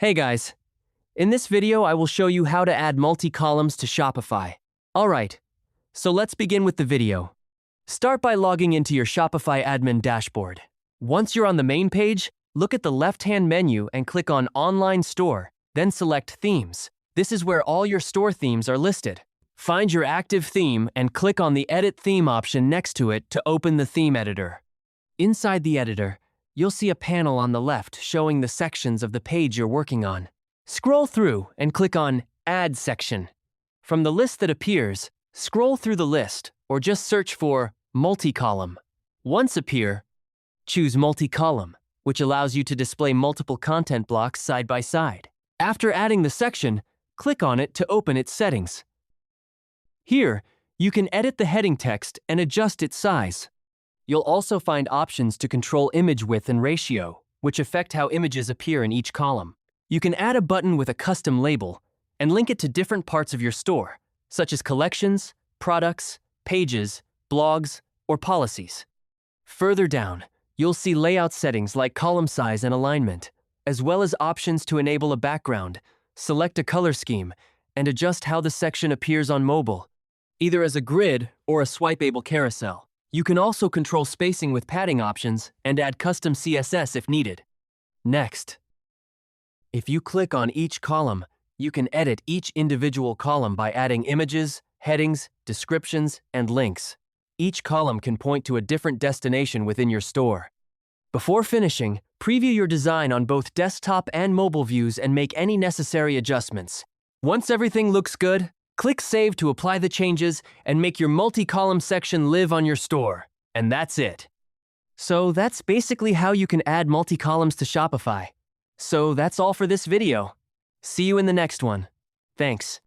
Hey guys, in this video I will show you how to add multi-columns to Shopify. Alright, so let's begin with the video. Start by logging into your Shopify admin dashboard. Once you're on the main page, look at the left-hand menu and click on Online Store, then select Themes. This is where all your store themes are listed. Find your active theme and click on the Edit Theme option next to it to open the theme editor. Inside the editor, you'll see a panel on the left showing the sections of the page you're working on. Scroll through and click on Add Section. From the list that appears, scroll through the list or just search for Multi-Column. Once appear, choose Multi-Column, which allows you to display multiple content blocks side by side. After adding the section, click on it to open its settings. Here, you can edit the heading text and adjust its size. You'll also find options to control image width and ratio, which affect how images appear in each column. You can add a button with a custom label and link it to different parts of your store, such as collections, products, pages, blogs, or policies. Further down, you'll see layout settings like column size and alignment, as well as options to enable a background, select a color scheme, and adjust how the section appears on mobile, either as a grid or a swipeable carousel. You can also control spacing with padding options and add custom CSS if needed. Next, if you click on each column, you can edit each individual column by adding images, headings, descriptions, and links. Each column can point to a different destination within your store. Before finishing, preview your design on both desktop and mobile views and make any necessary adjustments. Once everything looks good, click Save to apply the changes and make your multi-column section live on your store. And that's it. So that's basically how you can add multi-columns to Shopify. So that's all for this video. See you in the next one. Thanks.